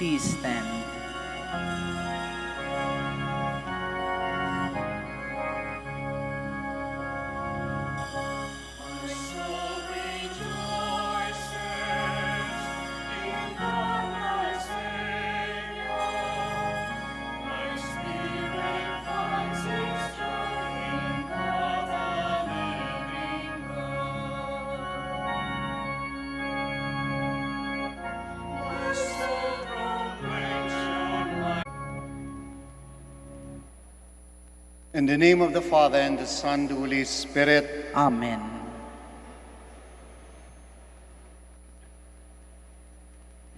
Please stand. In the name of the Father, and the Son, and the Holy Spirit. Amen.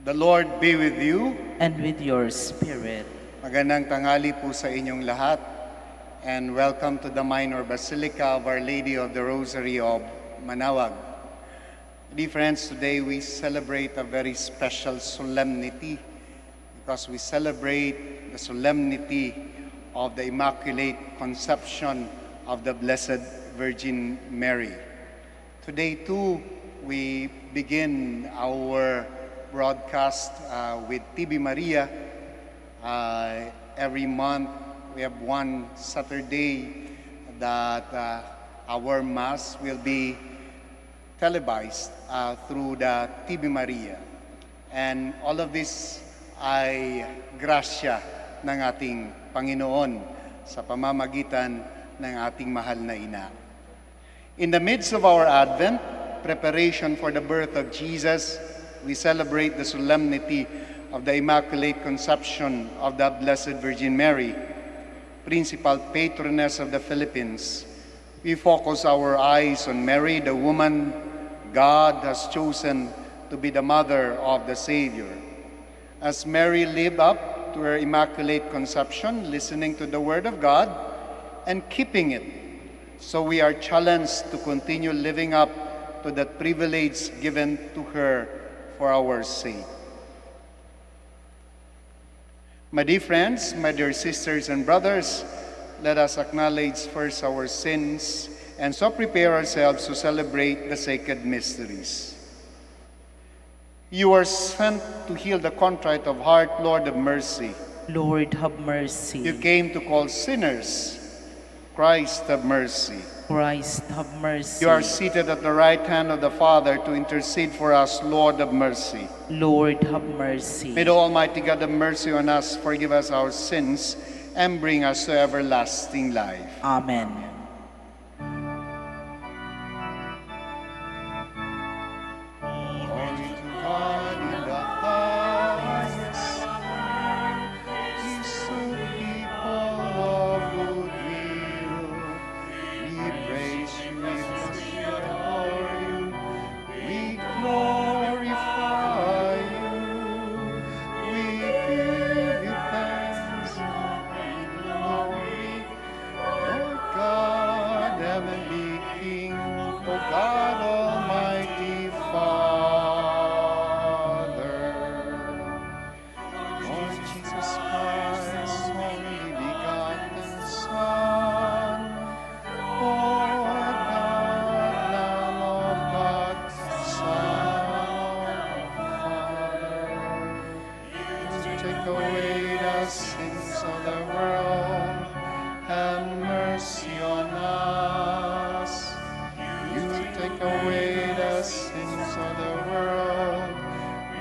The Lord be with you. And with your spirit. Magandang tanghali po sa inyong lahat. And welcome to the Minor Basilica of Our Lady of the Rosary of Manaoag. Dear friends, today we celebrate a very special solemnity because we celebrate the solemnity of the Immaculate Conception of the Blessed Virgin Mary. Today too, we begin our broadcast with TV Maria. Every month, we have one Saturday that our Mass will be televised through the TV Maria. And all of this ay grasya ng ating Panginoon sa pamamagitan ng ating mahal na ina. In the midst of our Advent, preparation for the birth of Jesus, we celebrate the solemnity of the Immaculate Conception of the Blessed Virgin Mary, principal patroness of the Philippines. We focus our eyes on Mary, the woman God has chosen to be the mother of the Savior. As Mary lived up to her Immaculate Conception, listening to the Word of God and keeping it, so we are challenged to continue living up to that privilege given to her for our sake. My dear friends, my dear sisters and brothers, let us acknowledge first our sins and so prepare ourselves to celebrate the sacred mysteries. You are sent to heal the contrite of heart, Lord have mercy. Lord, have mercy. You came to call sinners. Christ have mercy. Christ, have mercy. You are seated at the right hand of the Father to intercede for us, Lord have mercy. Lord, have mercy. May the Almighty God have mercy on us, forgive us our sins, and bring us to everlasting life. Amen. Glory to God in the highest, peace to people of good will. We praise you, we adore you, we glorify you, we give you thanks and glory. Lord God, heavenly King, O God, Almighty Father, Lord Jesus Christ, only begotten Son, Lord God, Lamb of God, Son of Father, to take away the sins of the world, have mercy on us. You take away the sins of the world,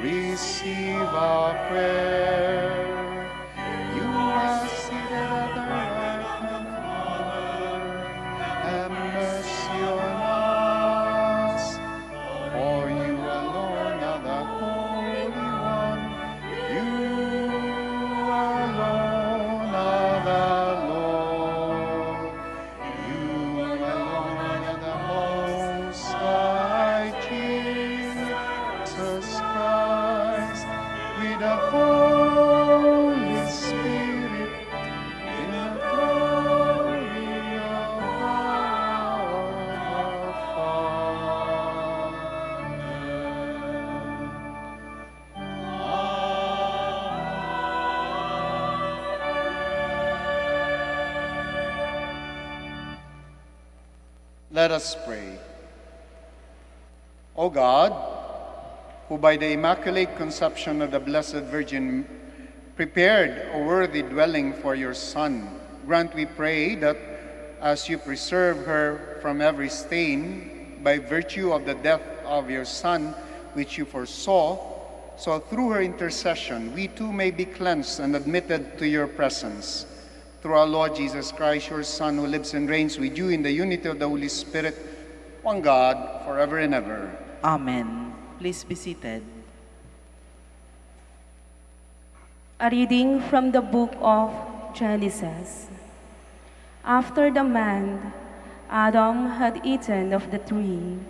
receive our prayer. You are seated at the right hand of the Father, have mercy on us. For you alone are the Holy One, you alone are the Lord, you alone are the Most High Jesus Christ, with the Holy Spirit, in the glory of God the Father. Let us pray. O God, who by the Immaculate Conception of the Blessed Virgin prepared a worthy dwelling for your Son. Grant, we pray, that as you preserve her from every stain by virtue of the death of your Son, which you foresaw, so through her intercession we too may be cleansed and admitted to your presence. Through our Lord Jesus Christ, your Son, who lives and reigns with you in the unity of the Holy Spirit, one God, forever and ever. Amen. Please be seated. A reading from the book of Genesis. After the man, Adam, had eaten of the tree,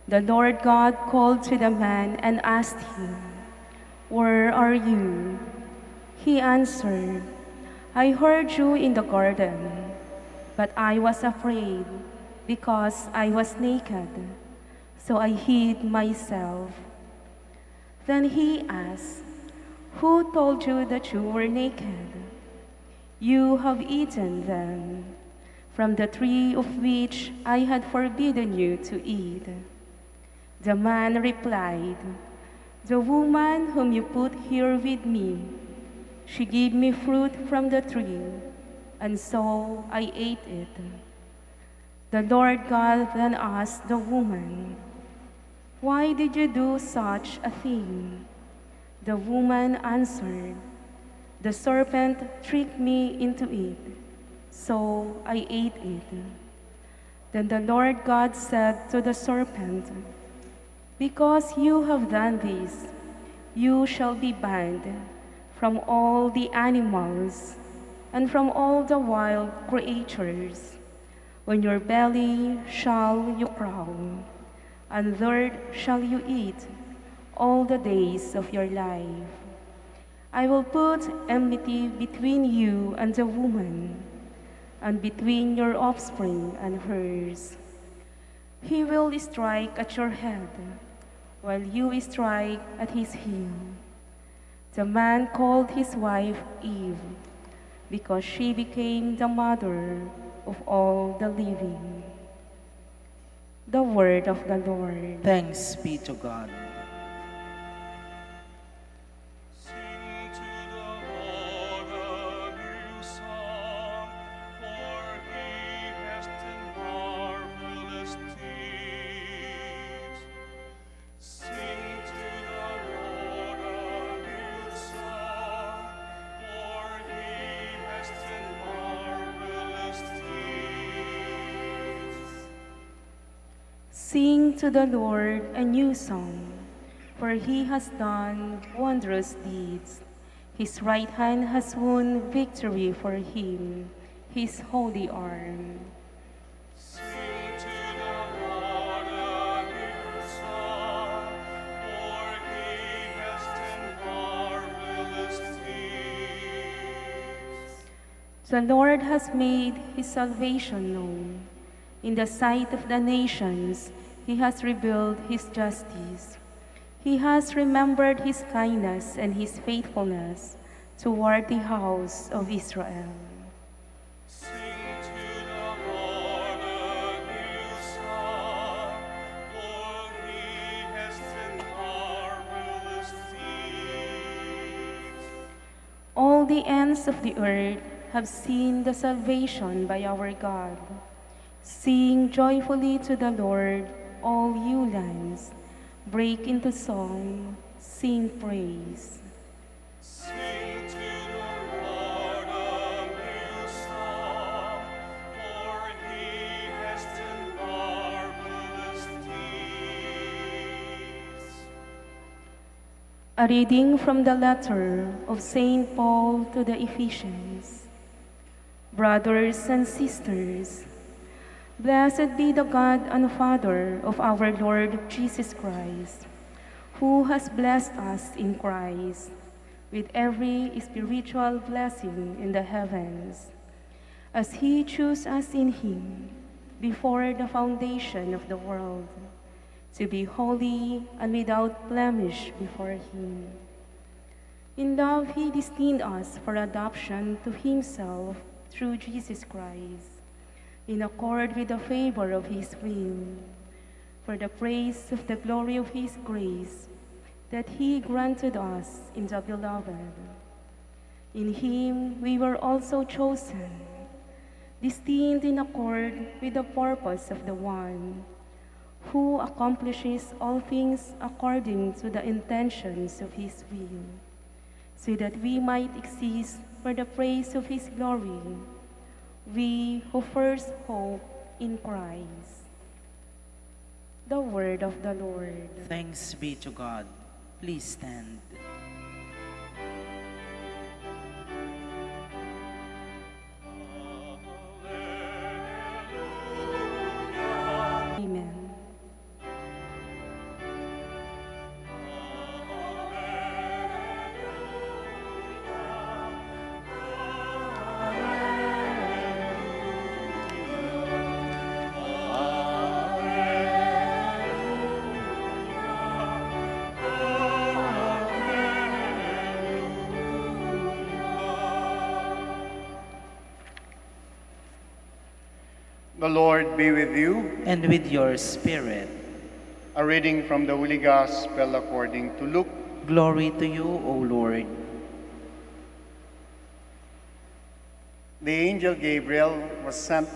the Lord God called to the man and asked him, "Where are you?" He answered, "I heard you in the garden, but I was afraid because I was naked, so I hid myself." Then he asked, "Who told you that you were naked? You have eaten then from the tree of which I had forbidden you to eat." The man replied, "The woman whom you put here with me, she gave me fruit from the tree, and so I ate it." The Lord God then asked the woman, "Why did you do such a thing?" The woman answered, "The serpent tricked me into it, so I ate it." Then the Lord God said to the serpent, "Because you have done this, you shall be banned from all the animals and from all the wild creatures. On your belly shall you crawl, and dirt shall you eat all the days of your life. I will put enmity between you and the woman, and between your offspring and hers. He will strike at your head, while you strike at his heel." The man called his wife Eve, because she became the mother of all the living. The word of the Lord. Thanks be to God. Sing to the Lord a new song, for he has done marvelous deeds. Sing to the Lord a new song, for he has done marvelous deeds. Sing to the Lord a new song, for he has done wondrous deeds. His right hand has won victory for him, his holy arm. Sing to the Lord a new song, for he has done marvelous deeds. The Lord has made his salvation known. In the sight of the nations, he has revealed his justice. He has remembered his kindness and his faithfulness toward the house of Israel. Sing to the Lord a new song, for he has done marvelous deeds. All the ends of the earth have seen the salvation by our God. Sing joyfully to the Lord, all you lands. Break into song, sing praise. Sing to the Lord a new song, for he has done marvelous deeds. A reading from the letter of St. Paul to the Ephesians. Brothers and sisters, blessed be the God and Father of our Lord Jesus Christ, who has blessed us in Christ with every spiritual blessing in the heavens, as he chose us in him before the foundation of the world, to be holy and without blemish before him. In love he destined us for adoption to himself through Jesus Christ, in accord with the favor of his will, for the praise of the glory of his grace that he granted us in the Beloved. In him we were also chosen, destined in accord with the purpose of the one who accomplishes all things according to the intentions of his will, so that we might exist for the praise of his glory, we who first hope in Christ. The word of the Lord. Thanks be to God. Please stand. Amen. The Lord be with you. And with your spirit. A reading from the Holy Gospel according to Luke. Glory to you, O Lord. The angel Gabriel was sent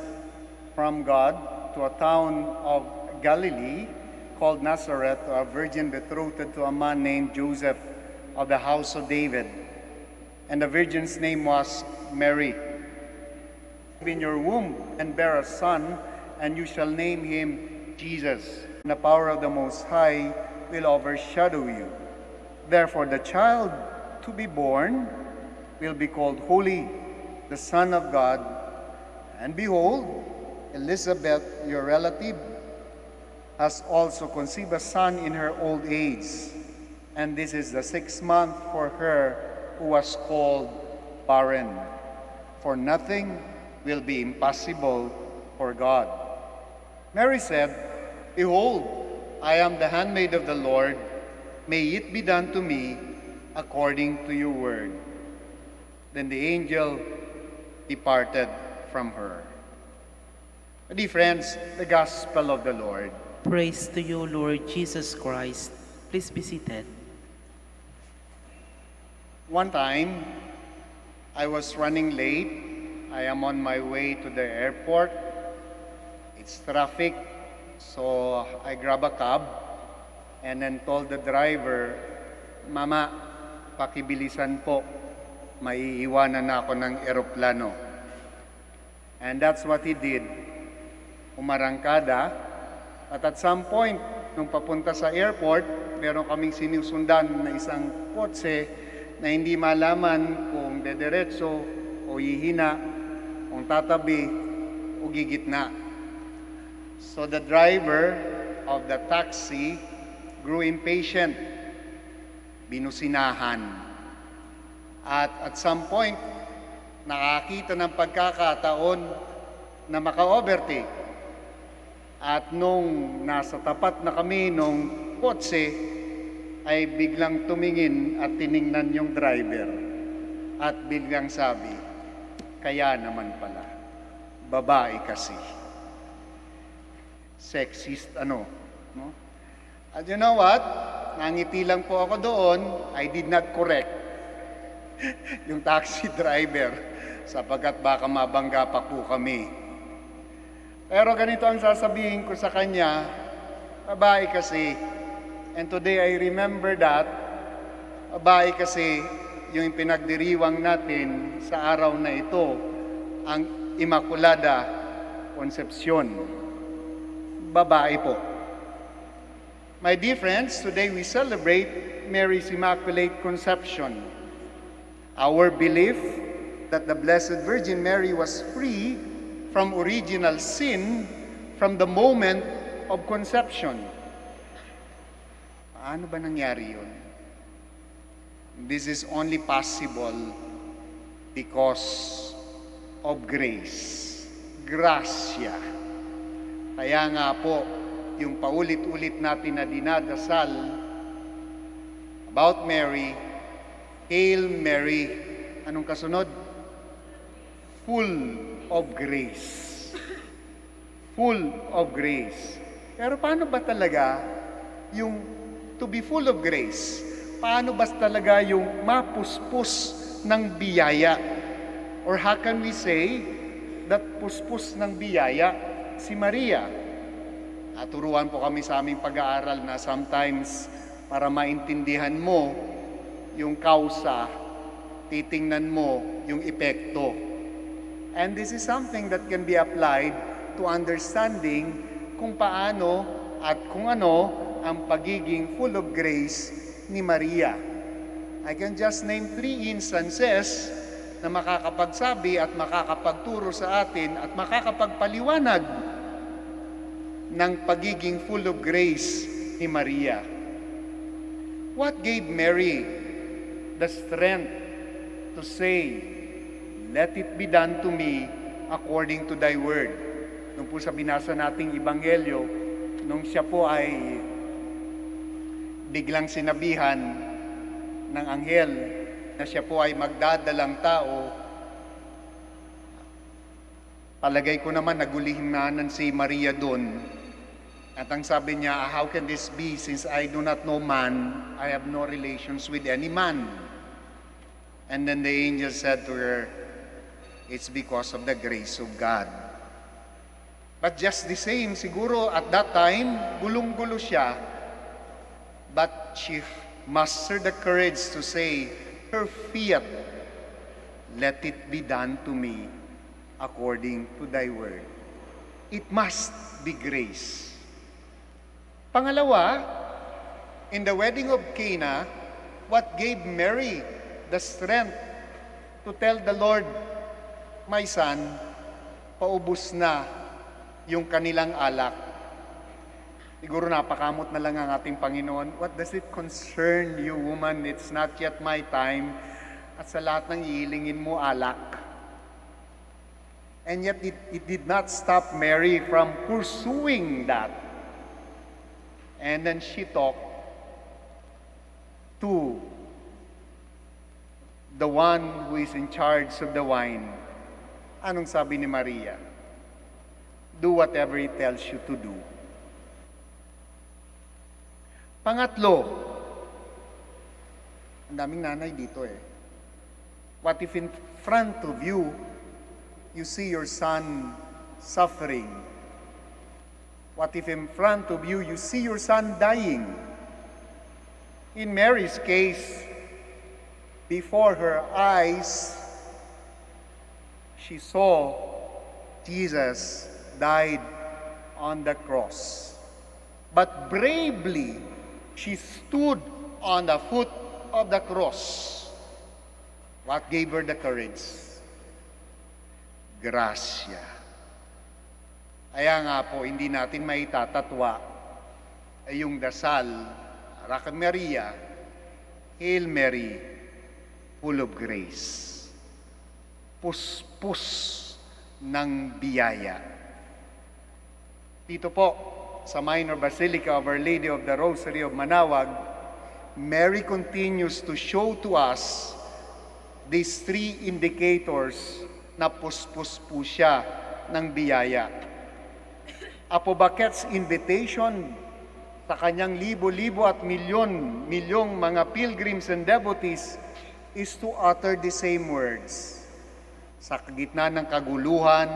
from God to a town of Galilee called Nazareth to a virgin betrothed to a man named Joseph of the house of David. And the virgin's name was Mary. In your womb and bear a son, and you shall name him Jesus. And the power of the Most High will overshadow you. Therefore, the child to be born will be called Holy, the Son of God. And behold, Elizabeth, your relative, has also conceived a son in her old age. And this is the 6th month for her who was called barren. For nothing will be impossible for God. Mary said, Behold, I am the handmaid of the Lord. May it be done to me according to your word. Then the angel departed from her. Dear friends, the Gospel of the Lord. Praise to you, Lord Jesus Christ. Please be seated. One time, I was running late. I am on my way to the airport. It's traffic, so I grab a cab and then told the driver, Mama, pakibilisan po, maiiwanan na ako ng eroplano. And that's what he did. Umarangkada, at at some point, nung papunta sa airport, meron kaming sinusundan na isang kotse na hindi malaman kung dederetso o hihina, kung tatabi o gigitna. So the driver of the taxi grew impatient, binusinahan. At some point, nakakita ng pagkakataon na maka-overtake. At nung nasa tapat na kami nung kotse, ay biglang tumingin at tiningnan yung driver. At biglang sabi, kaya naman pala, babae kasi. Sexist no? At you know what? Nangiti lang po ako doon. I did not correct yung taxi driver sapagkat baka mabangga pa po kami. Pero ganito ang sasabihin ko sa kanya, babae kasi. And today I remember that, babae kasi yung pinagdiriwang natin sa araw na ito, ang Immaculada Concepcion. Babae po. My dear friends, today we celebrate Mary's Immaculate Conception. Our belief that the Blessed Virgin Mary was free from original sin from the moment of conception. Paano ba nangyari yun? This is only possible because of grace. Gracia. Kaya nga po, yung paulit-ulit natin na dinadasal about Mary, Hail Mary, anong kasunod? Full of grace. Full of grace. Pero paano ba talaga yung to be full of grace? Paano ba talaga yung mapuspos ng biyaya. Or how can we say that puspos ng biyaya si Maria? Turuan po kami sa aming pag-aaral na sometimes para maintindihan mo yung kausa, titingnan mo yung epekto. And this is something that can be applied to understanding kung paano at kung ano ang pagiging full of grace ni Maria. I can just name 3 instances na makakapagsabi at makakapagturo sa atin at makakapagpaliwanag ng pagiging full of grace ni Maria. What gave Mary the strength to say, "Let it be done to me according to thy word"? Nung po sa binasa nating Ebanghelyo, nung siya po ay biglang sinabihan ng anghel na siya po ay magdadalang tao, palagay ko naman nagulihimanan si Maria doon. At ang sabi niya, "How can this be since I do not know man? I have no relations with any man." And then the angel said to her, "It's because of the grace of God." But just the same, siguro at that time, gulong-gulo siya. But she mustered the courage to say, her fiat, "Let it be done to me according to thy word." It must be grace. Pangalawa, in the wedding of Cana, what gave Mary the strength to tell the Lord, "My son, paubos na yung kanilang alak"? Siguro napakamot na lang ang ating Panginoon. What does it concern you, woman? It's not yet my time. At sa lahat ng ihilingin mo, alak. And yet it did not stop Mary from pursuing that. And then she talked to the one who is in charge of the wine. Anong sabi ni Maria? Do whatever he tells you to do. Pangatlo, ang daming nanay dito eh. What if in front of you, you see your son suffering? What if in front of you, you see your son dying? In Mary's case, before her eyes, she saw Jesus died on the cross. But bravely, she stood on the foot of the cross. What gave her the courage? Gracia. Kaya nga po, hindi natin maitatatwa ay yung dasal, Raka Maria, Hail Mary, full of grace. Puspos ng biyaya. Dito po, sa Minor Basilica of Our Lady of the Rosary of Manaoag, Mary continues to show to us these 3 indicators na puspos po siya ng biyaya. Apo Baket's invitation sa kanyang libo-libo at milyong mga pilgrims and devotees is to utter the same words. Sa gitna ng kaguluhan,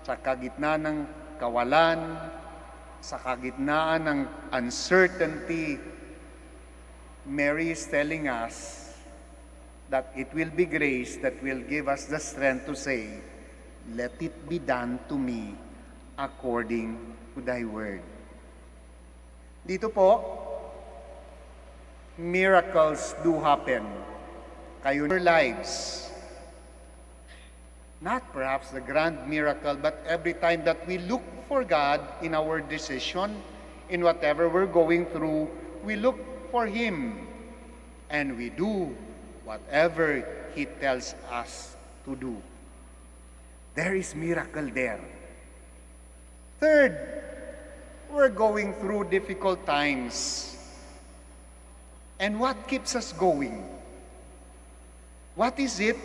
sa kagitna ng kawalan, sa kagitnaan ng uncertainty, Mary is telling us that it will be grace that will give us the strength to say, "Let it be done to me according to thy word." Dito po, miracles do happen. Kayo in your lives. Not perhaps the grand miracle, but every time that we look for God in our decision, in whatever we're going through, we look for Him. And we do whatever He tells us to do. There is miracle there. Third, we're going through difficult times. And what keeps us going? What is it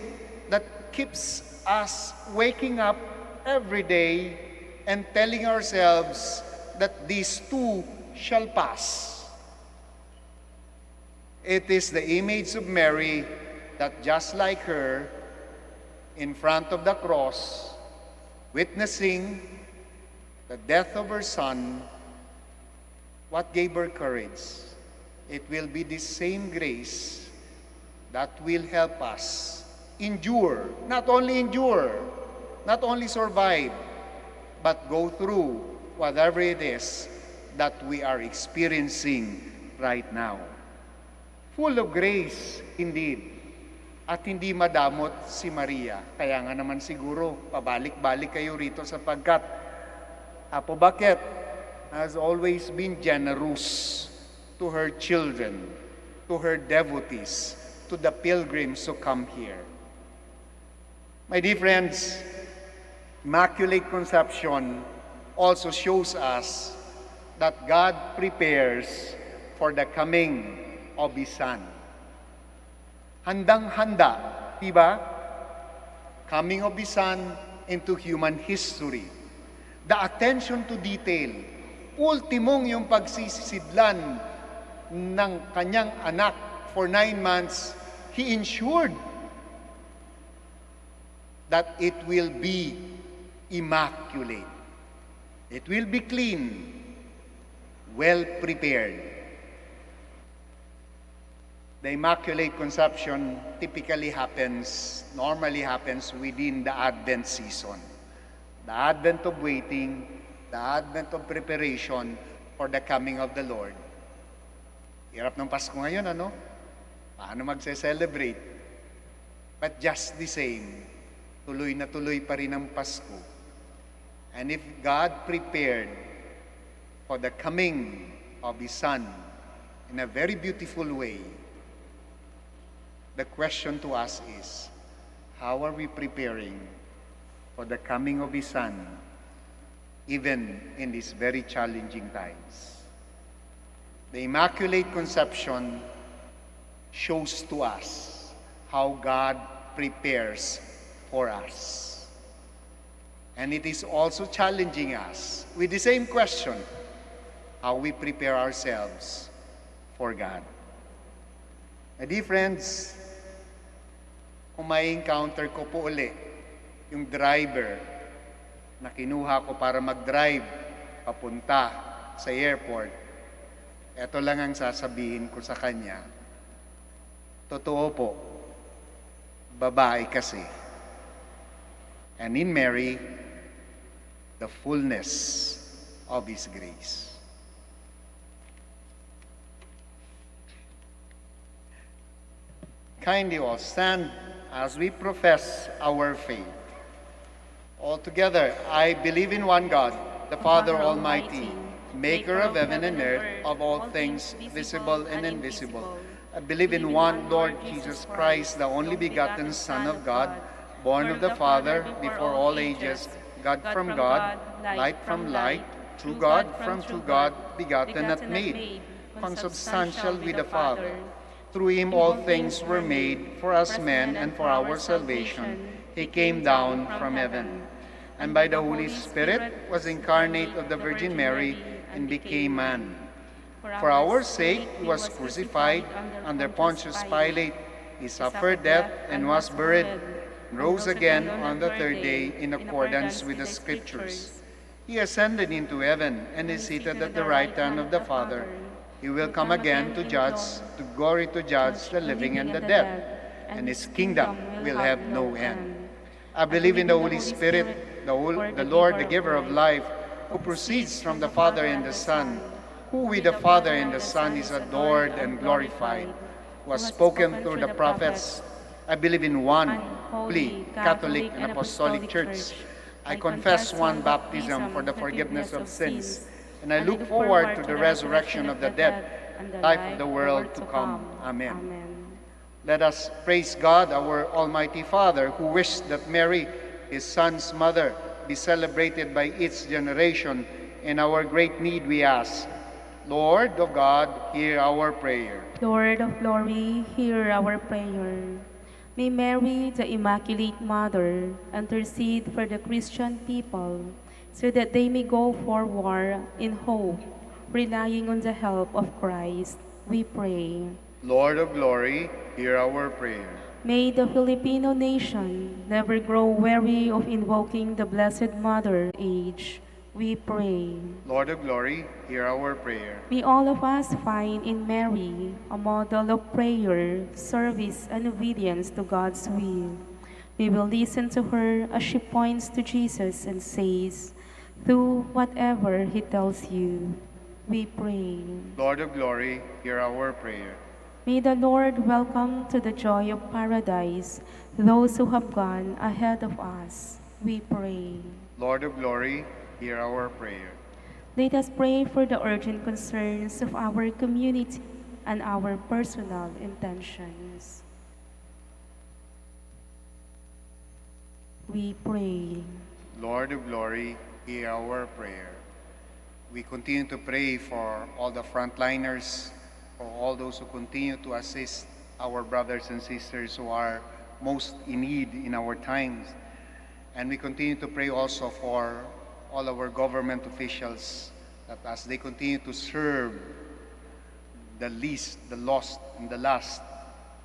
that keeps us waking up every day and telling ourselves that these too shall pass? It is the image of Mary that just like her, in front of the cross, witnessing the death of her son, what gave her courage? It will be the same grace that will help us endure, not only survive, but go through whatever it is that we are experiencing right now. Full of grace, indeed. At hindi madamot si Maria. Kaya nga naman siguro, pabalik-balik kayo rito sapagkat Apo Bakit has always been generous to her children, to her devotees, to the pilgrims who come here. My dear friends, Immaculate Conception also shows us that God prepares for the coming of His Son. Handang-handa, diba? Coming of His Son into human history. The attention to detail. Ultimong yung pagsisidlan ng kanyang anak for 9 months, He ensured that it will be immaculate. It will be clean, well prepared. The Immaculate Conception normally happens within the Advent season. The Advent of waiting, the Advent of preparation for the coming of the Lord. Hirap ng Pasko ngayon, ano? Paano magse-celebrate? But just the same, tuloy na tuloy pa rin ang Pasko. And if God prepared for the coming of His Son in a very beautiful way, the question to us is, how are we preparing for the coming of His Son, even in these very challenging times? The Immaculate Conception shows to us how God prepares for us. And it is also challenging us with the same question, how we prepare ourselves for God. My dear friends, kung may encounter ko po uli, yung driver na kinuha ko para mag-drive papunta sa airport, eto lang ang sasabihin ko sa kanya. Totoo po, babae kasi. And in Mary, the fullness of His grace. Kindly all stand as we profess our faith. All together, I believe in one God, the Father Almighty, maker of heaven and earth, of all things visible and invisible. I believe in one Lord Jesus Christ, the only begotten Son of God, born of the Father before all ages, God from God, light from light, true God from true God, begotten not made, consubstantial with the Father. Through Him all things were made, for us men and for our salvation. He came down from heaven, and by the Holy Spirit was incarnate of the Virgin Mary and became man. For our sake He was crucified under Pontius Pilate. He suffered death and was buried, and rose again on the third day in accordance with the Scriptures. He ascended into heaven and is seated at the right hand of the Father. He will come again to judge, to glory to judge the living and the dead, and His kingdom will have no end. I believe in the Holy Spirit, the Lord, the giver of life, who proceeds from the Father and the Son, who with the Father and the Son is adored and glorified, who has spoken through the prophets. I believe in one holy, Catholic, and Apostolic Church. I confess one baptism for the forgiveness of sins, and I look forward to the resurrection of the dead, life of the world to come. Amen. Let us praise God, our Almighty Father, who wished that Mary, His Son's mother, be celebrated by each generation. In our great need we ask, Lord of God, hear our prayer. Lord of glory, hear our prayer. May Mary, the Immaculate Mother, intercede for the Christian people, so that they may go forward in hope, relying on the help of Christ, we pray. Lord of glory, hear our prayer. May the Filipino nation never grow weary of invoking the Blessed Mother age. We pray. Lord of glory, hear our prayer. May all of us find in Mary a model of prayer, service, and obedience to God's will. We will listen to her as she points to Jesus and says, "Do whatever he tells you." We pray. Lord of glory, hear our prayer. May the Lord welcome to the joy of paradise those who have gone ahead of us. We pray. Lord of glory, hear our prayer. Let us pray for the urgent concerns of our community and our personal intentions. We pray. Lord of glory, hear our prayer. We continue to pray for all the frontliners, for all those who continue to assist our brothers and sisters who are most in need in our times. And we continue to pray also for all our government officials, that as they continue to serve the least, the lost, and the last,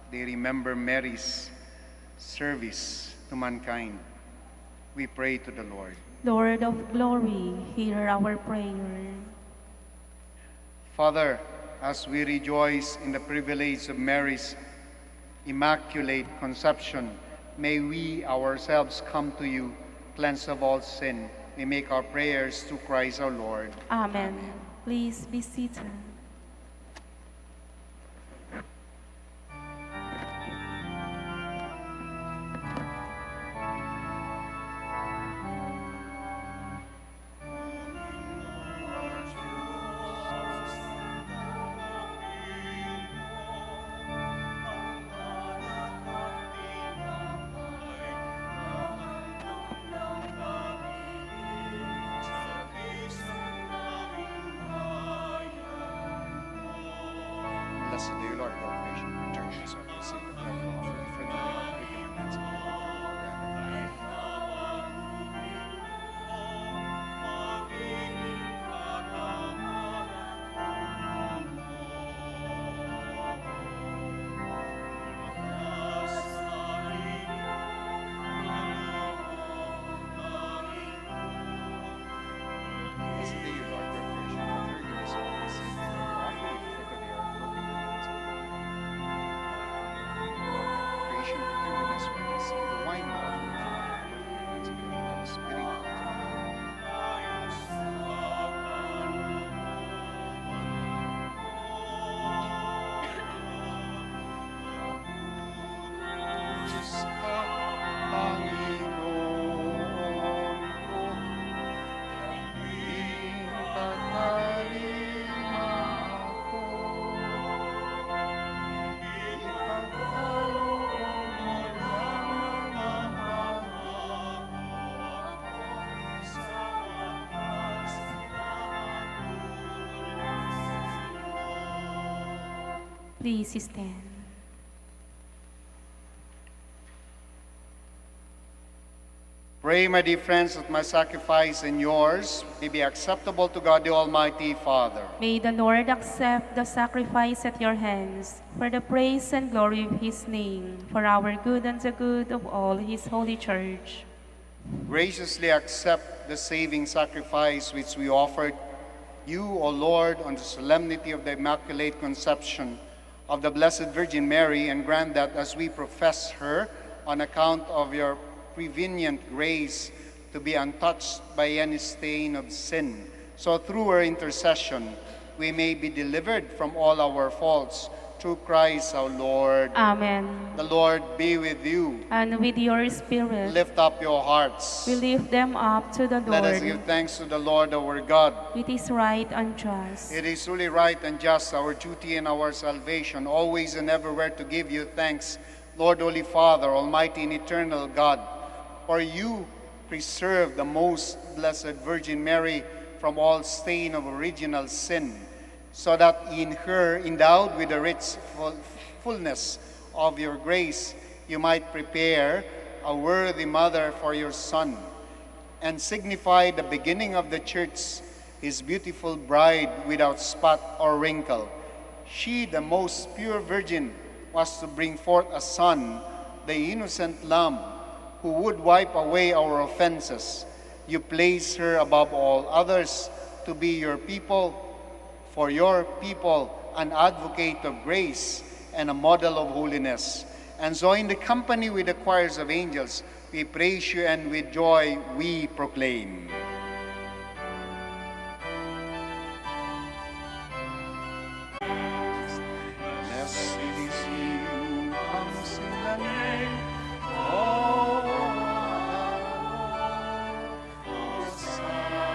they remember Mary's service to mankind. We pray to the Lord. Lord of glory, hear our prayer. Father, as we rejoice in the privilege of Mary's Immaculate Conception, may we ourselves come to you, cleansed of all sin. We make our prayers through Christ our Lord. Amen. Please be seated. Blessed are you, Lord, of all creation, return to us, and receive the bread and offering for the name of the Blessed are you, Lord, of all creation, return to us, and receive the bread and offering for the name of creation, forgive us when we see the wine offering for the Spirit. Diyos ka, Panginoon ko, ipagkalima ako. Please stand. Pray, my dear friends, that my sacrifice and yours may be acceptable to God the Almighty Father. May the Lord accept the sacrifice at your hands for the praise and glory of his name, for our good and the good of all his holy church. Graciously accept the saving sacrifice which we offered you, O Lord, on the solemnity of the Immaculate Conception of the Blessed Virgin Mary, and grant that as we profess her on account of your prevenient grace to be untouched by any stain of sin, so through her intercession we may be delivered from all our faults, through Christ our Lord. Amen. The Lord be with you. And with your spirit, Lift up your hearts. we lift them up to the Let us Lord. give thanks to the Lord our God. It is right and just. It is truly right and just, our duty and our salvation, always and everywhere to give you thanks, Lord, Holy Father, Almighty and eternal God. For you preserve the most blessed Virgin Mary from all stain of original sin, so that in her, endowed with the rich fullness of your grace, you might prepare a worthy mother for your Son, and signify the beginning of the Church, his beautiful bride without spot or wrinkle. She, the most pure virgin, was to bring forth a son, the innocent lamb, who would wipe away our offenses. You place her above all others to be your people, for your people, an advocate of grace and a model of holiness. And so in the company with the choirs of angels, we praise you and with joy we proclaim. Blessed is he who comes in the name of the Lord. Hosanna.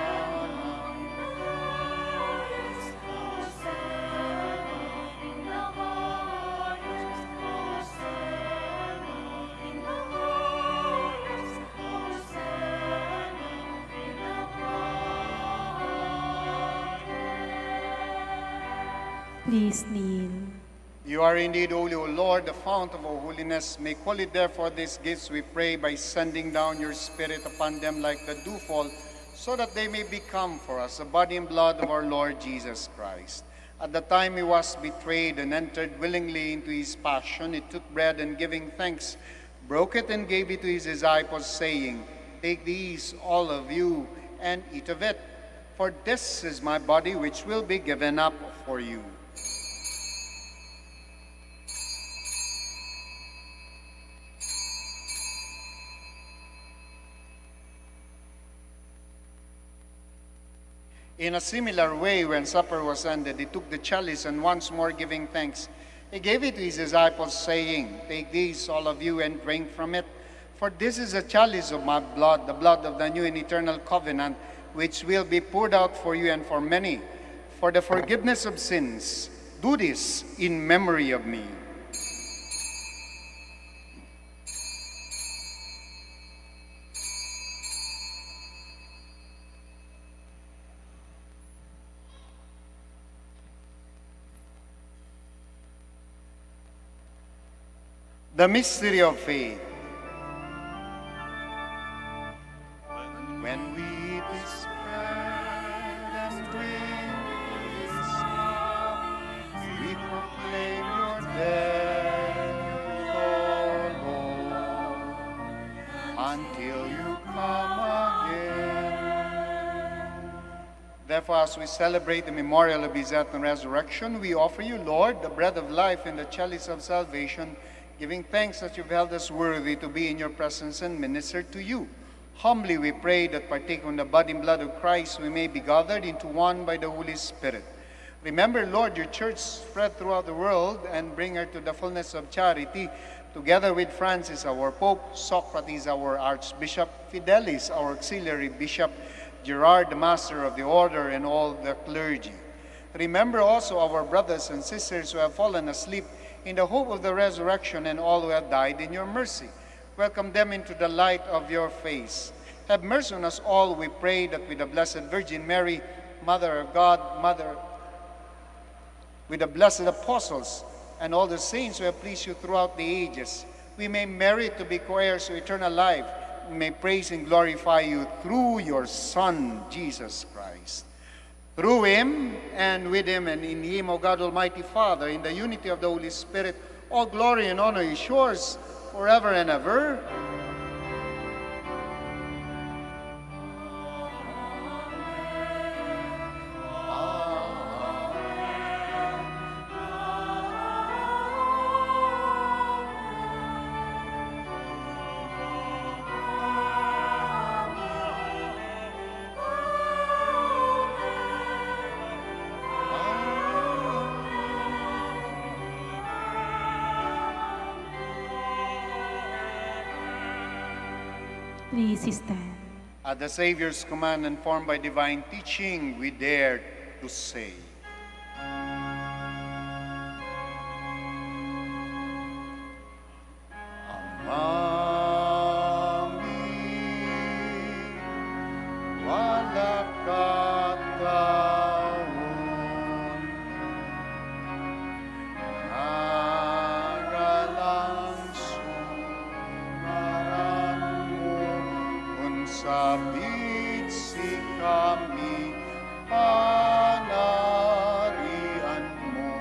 Please kneel. You are indeed holy, O Lord, the fount of all holiness. Make holy, therefore, these gifts, we pray, by sending down your Spirit upon them like the dewfall, so that they may become for us the body and blood of our Lord Jesus Christ. At the time he was betrayed and entered willingly into his passion, he took bread and giving thanks, broke it and gave it to his disciples, saying, Take these, all of you, and eat of it, for this is my body which will be given up for you. In a similar way, when supper was ended, he took the chalice and once more giving thanks, he gave it to his disciples, saying, Take these, all of you, and drink from it. For this is a chalice of my blood, the blood of the new and eternal covenant, which will be poured out for you and for many, for the forgiveness of sins. Do this in memory of me. The mystery of faith. When we eat this bread and drink this cup, we proclaim your death, O Lord, until you come again. Therefore, as we celebrate the memorial of his death and resurrection, we offer you, Lord, the bread of life and the chalice of salvation, giving thanks that you've held us worthy to be in your presence and minister to you. Humbly we pray that partaking of the body and blood of Christ, we may be gathered into one by the Holy Spirit. Remember, Lord, your church spread throughout the world and bring her to the fullness of charity, together with Francis, our Pope, Socrates, our Archbishop, Fidelis, our Auxiliary Bishop, Gerard, the Master of the Order, and all the clergy. Remember also our brothers and sisters who have fallen asleep in the hope of the resurrection, and all who have died in your mercy. Welcome them into the light of your face. Have mercy on us all, we pray, that with the Blessed Virgin Mary, Mother of God, with the blessed apostles, and all the saints who have pleased you throughout the ages, we may merit to be co-heirs to eternal life. We may praise and glorify you through your Son, Jesus Christ. Through him, and with him, and in him, O God, Almighty Father, in the unity of the Holy Spirit, all glory and honor is yours forever and ever. Please stand. At the Savior's command, informed by divine teaching, we dare to say, Amami, wala kataon, nagalang sumaran mo, unsabit si kami, panarian mo,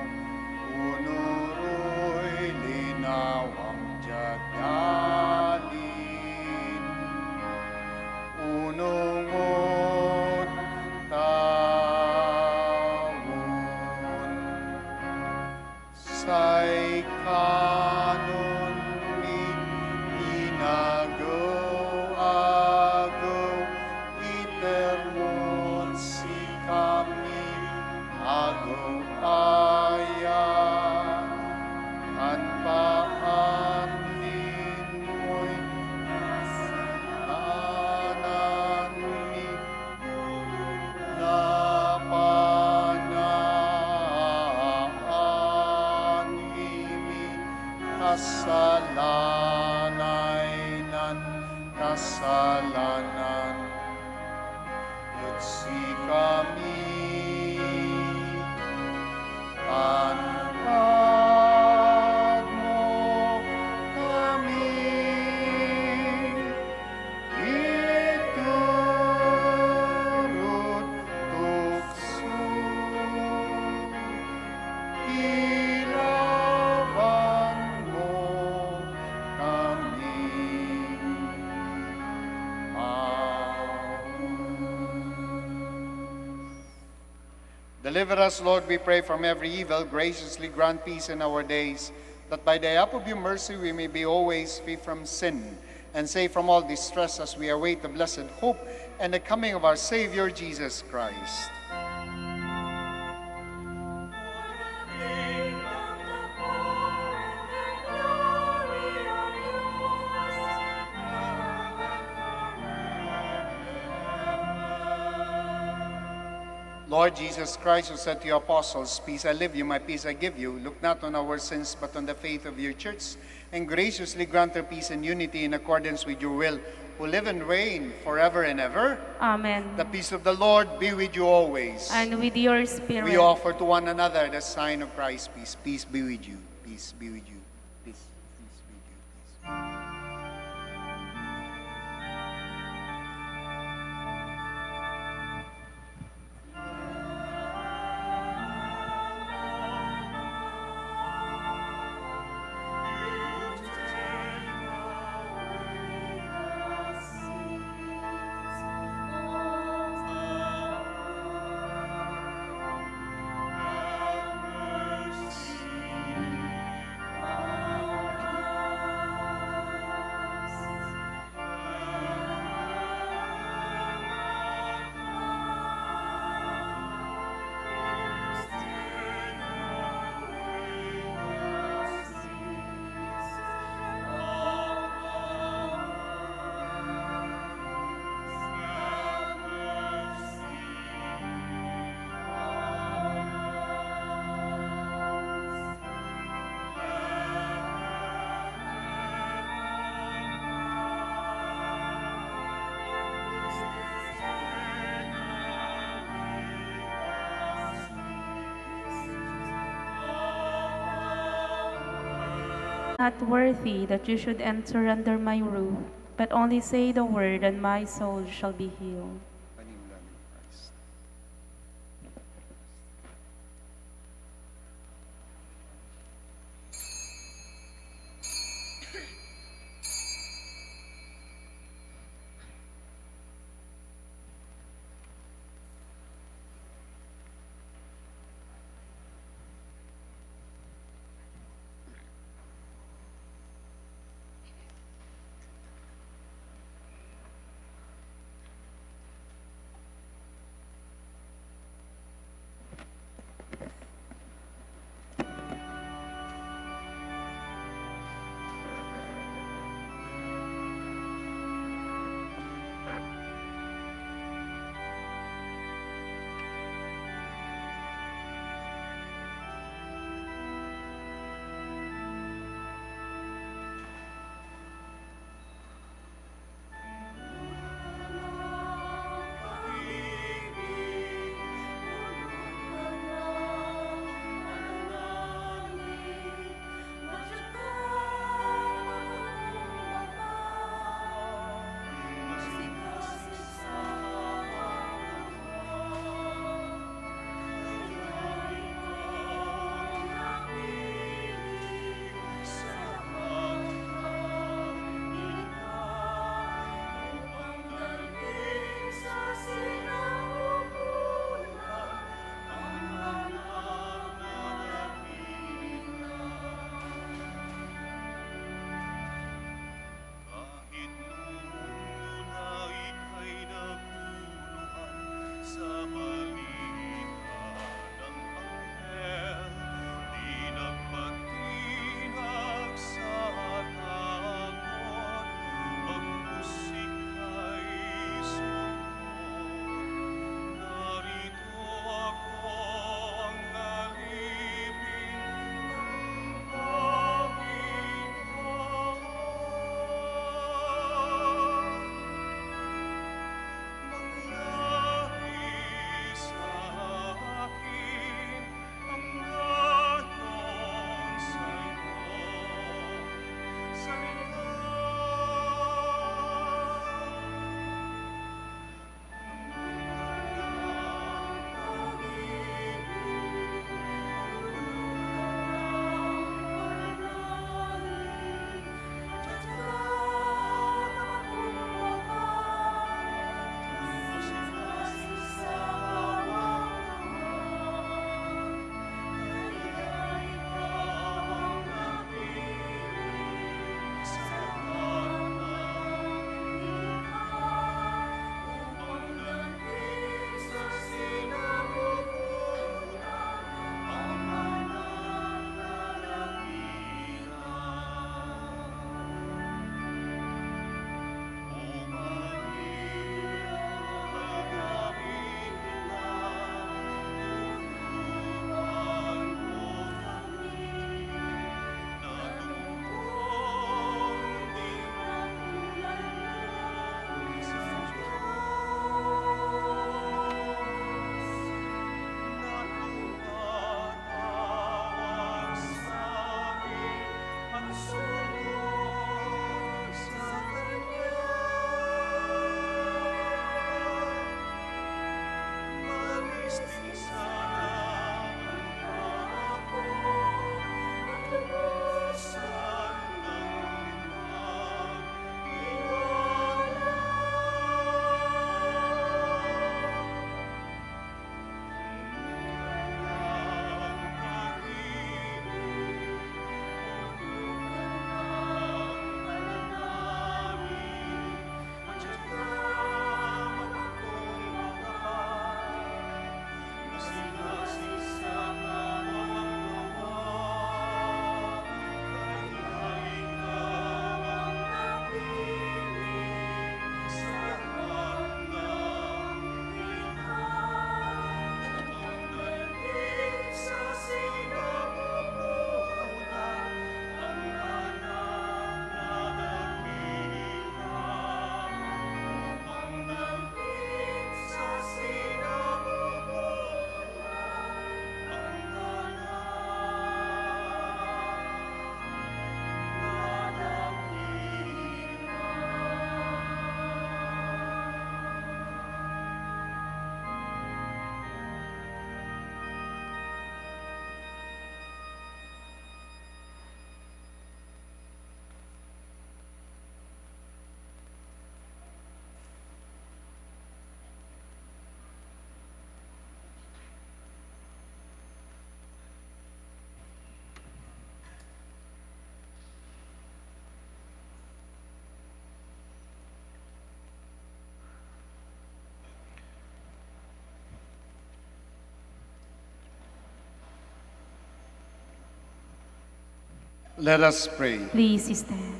kanon mi inagaw-agaw itermon si kami agaw-ayan an paanin mo'y nanan mi napanaan imi kasalanay nan kasalanan si kami anpad mo kami iturut tukso ilaban mo kami. Deliver us, Lord, we pray, from every evil. Graciously grant peace in our days, that by the help of your mercy we may be always free from sin and safe from all distress as we await the blessed hope and the coming of our Savior, Jesus Christ. Lord Jesus Christ, who said to your apostles, "Peace I leave you, my peace I give you," look not on our sins, but on the faith of your church, and graciously grant her peace and unity in accordance with your will, who live and reign forever and ever. Amen. The peace of the Lord be with you always. And with your spirit. We offer to one another the sign of Christ's peace. Peace be with you. Peace be with you. Peace be with you. Peace. Not worthy that you should enter under my roof, but only say the word, and my soul shall be healed. Panimula ng Christ. Let us pray. Please stand.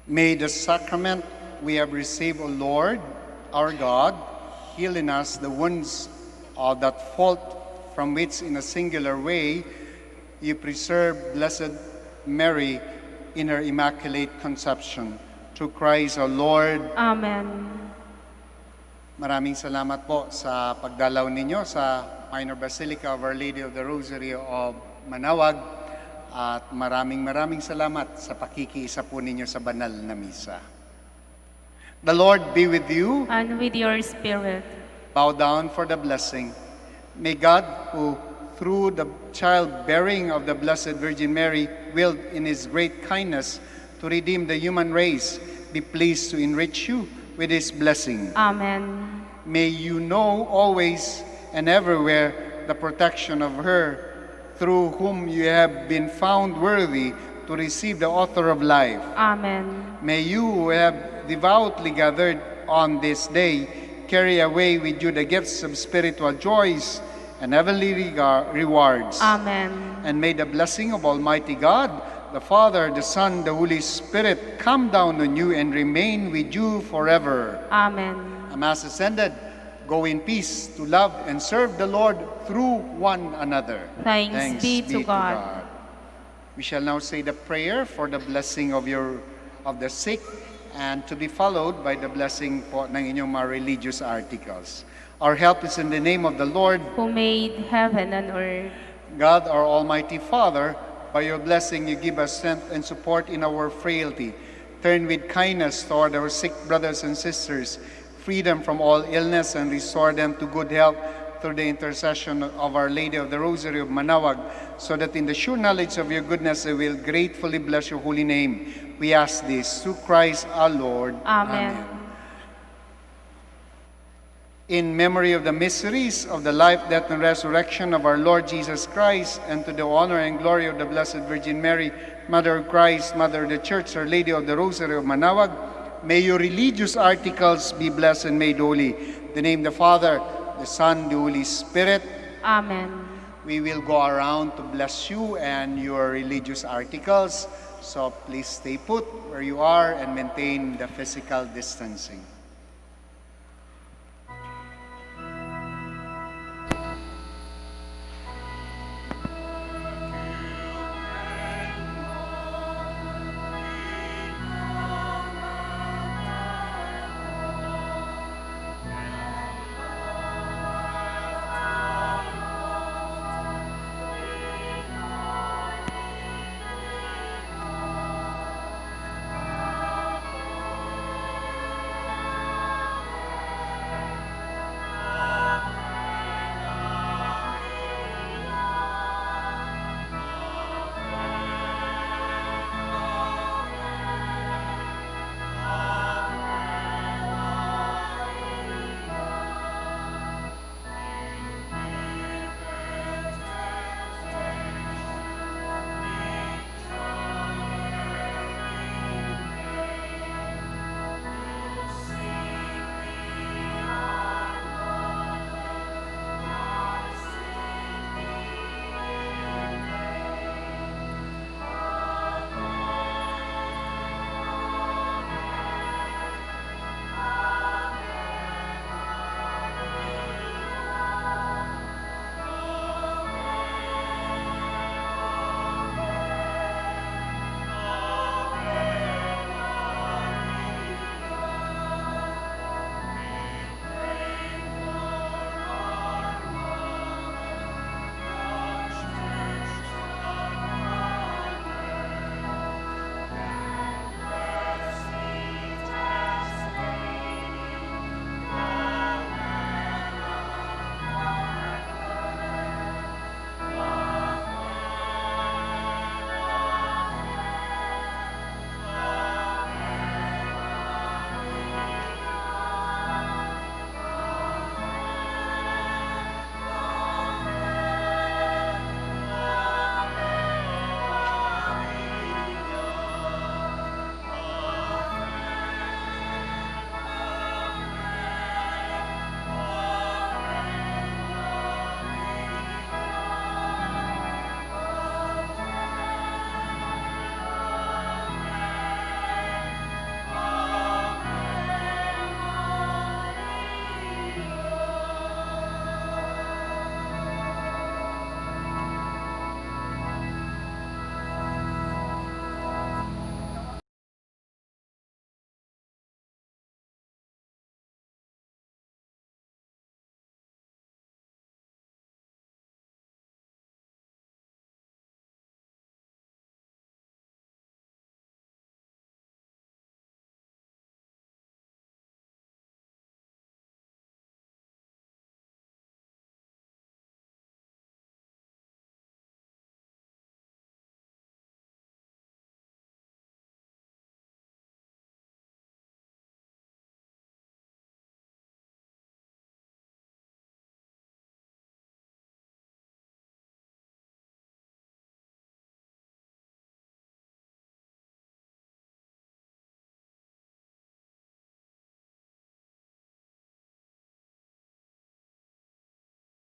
May the sacrament we have received, O Lord, our God, heal in us the wounds of that fault from which in a singular way you preserve Blessed Mary in her Immaculate Conception. Through Christ our Lord. Amen. Maraming salamat po sa pagdalaw ninyo sa Minor Basilica of Our Lady of the Rosary of Manaoag. At maraming salamat sa pakikiisa po ninyo sa banal na misa. The Lord be with you. And with your spirit. Bow down for the blessing. May God, who through the childbearing of the Blessed Virgin Mary willed in His great kindness to redeem the human race, be pleased to enrich you with His blessing. Amen. May you know always and everywhere the protection of her, through whom you have been found worthy to receive the author of life. Amen. May you who have devoutly gathered on this day carry away with you the gifts of spiritual joys and heavenly rewards. Amen. And may the blessing of Almighty God, the Father, the Son, the Holy Spirit come down on you and remain with you forever. Amen. A Mass ascended. Go in peace to love and serve the Lord through one another. Thanks be to God. We shall now say the prayer for the blessing of the sick and to be followed by the blessing po ng inyong mga religious articles. Our help is in the name of the Lord, Who made heaven and earth. God, our Almighty Father. By your blessing, you give us strength and support in our frailty. Turn with kindness toward our sick brothers and sisters, free them from all illness, and restore them to good health through the intercession of Our Lady of the Rosary of Manaoag, so that in the sure knowledge of your goodness they will gratefully bless your holy name. We ask this through Christ our Lord. Amen. In memory of the mysteries of the life, death, and resurrection of our Lord Jesus Christ, and to the honor and glory of the Blessed Virgin Mary, Mother of Christ, Mother of the Church, Our Lady of the Rosary of Manaoag, may your religious articles be blessed and made holy. In the name of the Father, the Son, the Holy Spirit. Amen. We will go around to bless you and your religious articles. So please stay put where you are and maintain the physical distancing.